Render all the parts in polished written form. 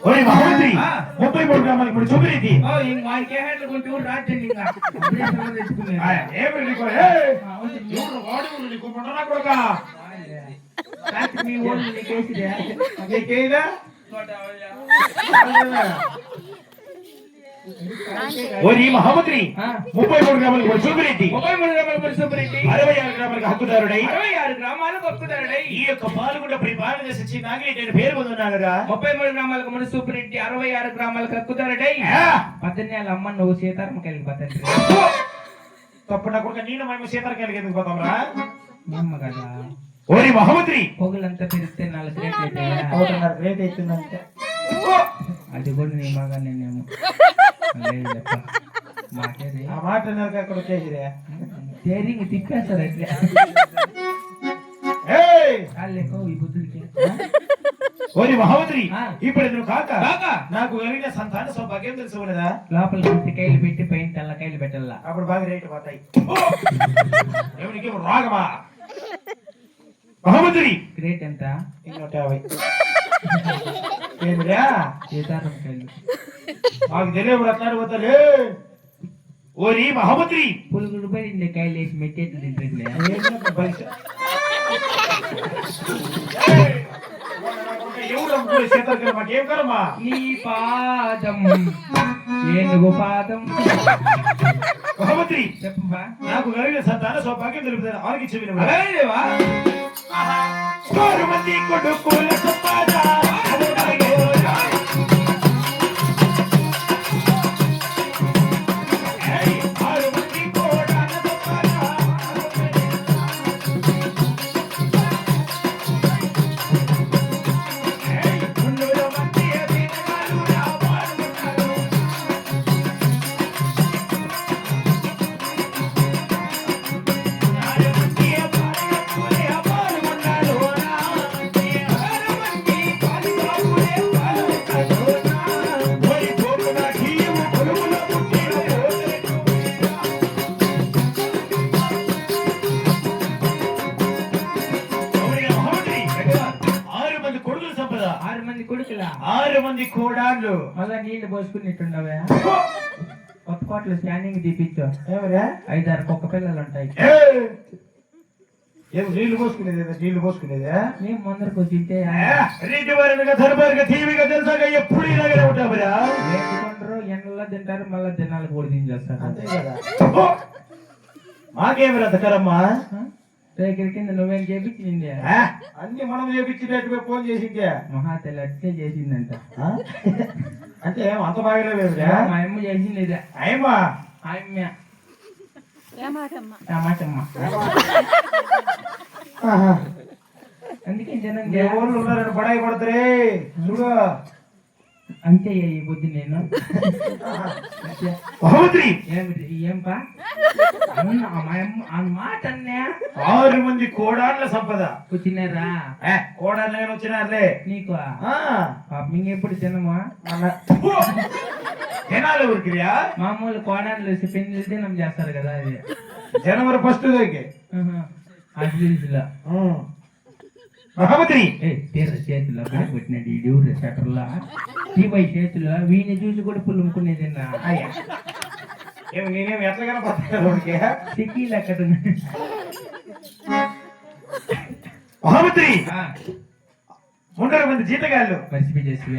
ఓయ్ మహామంత్రి 33 గ్రామాలకు ఇప్పుడు చూపిరీతి ఇంక వాడికి హెడ్లు కొంచెం రాజ్యం ఇంకా ఏమి నీకు ఎవరు వాడు నీకు పండరా కొడక మీ ఊళ్ళు నీకేసిదే నీకేదా ఓరి మహామంత్రి 33 గ్రామాలకు ఇప్పుడు చూపిరీతి 33 గ్రామాలకు ఇప్పుడు చూపిరీతి 66 గ్రామాలకు హక్కుదారుడై 66 గ్రామాలకు హక్కుదారుడై ఈ యొక్క పాల్గొండ పరిపాలన చేసి నాగిరెడ్డి పేరు పొందున్నాడుగా 33 గ్రామాలకు మన సూపరెడ్డి 66 గ్రామాలకు హక్కుదారుడై 18 అమ్మ నువ్వు సీతారామకాయలకి పోతాడు తప్పుడు కొడుక నేను మేము సీతారామకాయలకి ఎందుకు పోతాంరా అమ్మ కదా ఓరి మహామంత్రి పొగలంతా పెరిగితే 4 రేట్లు అయితే రేట్ అవుతుందంటే అది కూడా నీ మగా నేనేమో ఆ మాట అక్కడ వచ్చేసిరే తేరింగ్ తిప్పేస్తారు అట్లే ఈ బుద్ధులకి ఓరి మహామంత్రి ఇప్పుడు నువ్వు కాక నాకు కలిగిన సంతాన సౌభాగ్యం తెలుసు కదా లోపల కాయలు పెట్టి పైన తెల్లకాయలు పెట్టాలా అప్పుడు బాగా రేటు పోతాయి ఎవరికి రాగమా మహామంత్రి రేట్ ఎంత 250 ఏమిరా సీతారామకాయలు మాకు తెలియదు అట్లాడు పోతాలే ఓరి మహామంత్రి పులుగుడు పడి కాయలు వేసి మెట్టేట్లు తింటే మాకేం కరమ్మా నీ పాదం ఏనుగు పాదం మహామంత్రి చెప్పమ్మా నాకు కలిగిన సంతాన సౌభాగ్యం తెలుపుతాను ఆలకి చెవిన మంది కొడుకుల సంపాద ఆరు మంది కోడాళ్ళు మళ్ళా నీళ్లు పోసుకున్నట్టున్నావే కొత్త కోట్లు స్కానింగ్ తీపిచ్చా ఏమరా 5-6 కుక్క పిల్లలు ఉంటాయి ఏం నీళ్లు పోసుకునేదా మేము ముందరకు తింటే టీవీగా తెలుసాక ఎప్పుడు ఇలాగే ఉంటామరా లేకుంటారు ఎండలో తింటారు మళ్ళా దినాలు కూడా తినేస్తారు అంతే కదా మాకేమి రథకరమ్మా రేఖల కింద నువ్వేం చేపించింది అన్ని మనం చేపించినట్టు ఫోన్ చేసిందే మహాతల్లి అట్లే చేసిందంట అంటే అంత బాగాలేదు మా అమ్మ చేసింది ఇదే అయ్యమ్మా టమాటమ్మ అందుకే జనం ఊళ్ళు ఉన్నారని పడాయి పడతారే చూడు అంతే ఈ బుద్ధి నేను మహామంత్రి ఏంపా మాట అన్నా 6 మంది కోడాళ్ళ సంపద వచ్చినారా కోడాళ్ళు వచ్చినారులే నీకు పాపం ఎప్పుడు తినమా జనాలు ఊరికిరియా మామూలు కోడాళ్ళు వేసి పెళ్లి దినం చేస్తారు కదా అది జనవరి 1 అడ్లీస్లో మహామంత్రి చేతుల్లో పెట్టినట్టు ఈ డ్యూర్ షటర్లా టీవై చేతుల్లో వీణ చూసి కూడా పులుముకునేది నేనేమి ఎట్లా కనపడతాను సిక్కీలు అక్కడ మహామంత్రి 3 మంది జీతగాళ్ళు మర్చిపోయేసి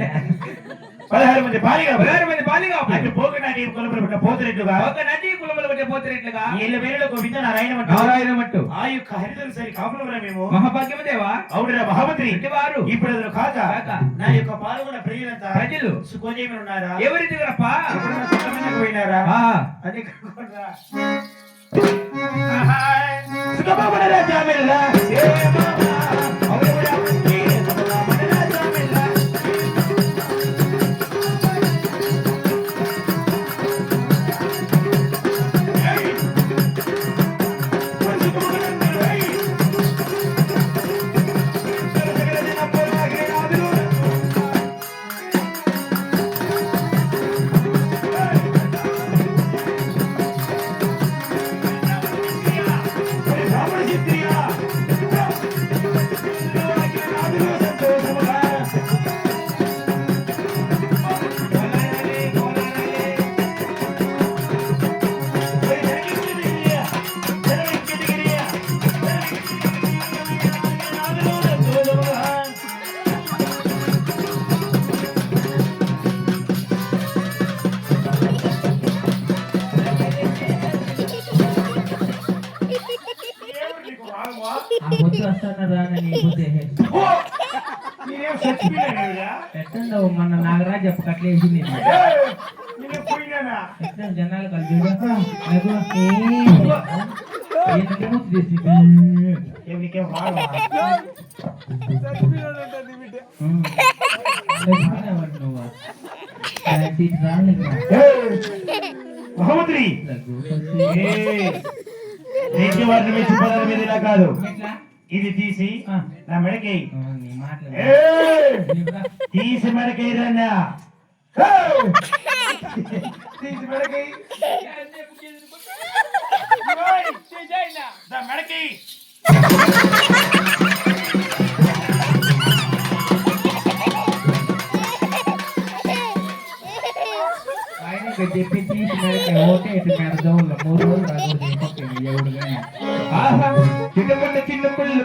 16 మంది బాలిగా అటు పోకనాటి కులములు పెట్టిన పోతురెట్లుగా వీళ్ళ పేరులకు విద్య నారాయణమట్టు ఆ యొక్క హరితలు సరి కాపులవరా మేము మహాభాగ్యమదేవా అవునరా మహామంత్రి వారు ఇప్పుడు అతను కాక నా యొక్క పాల్గొన్న ప్రజలు సుఖోజయమని ఉన్నారా ఎవరి దగ్గరప్పా పోయినారా అది కాకుండా వస్తాను రానని పోతే ఓ! నేనేం చచ్చిపోయినానురా? ఎట్టుండవు మన నాగరాజు చెప్ప కట్లేసి నేను ఏయ్! నేనేం పోయినానా? ఎట్లా జనాలు కలిసి ఎవరికేం రావా? ఏయ్! మహమ్మద్రి నీటి వారిని మెచ్చిపోదల మీద ఇలా కాదు, ఇది తీసి నా మెడకి తీసి మెడకి రన్నా తీసి మెడకి మెడకి చెప్పి తీసి ఓటే ఇటు మెడదవుల 3 రోజులు ఎవడుగా చిన్న చిన్న పిల్లలు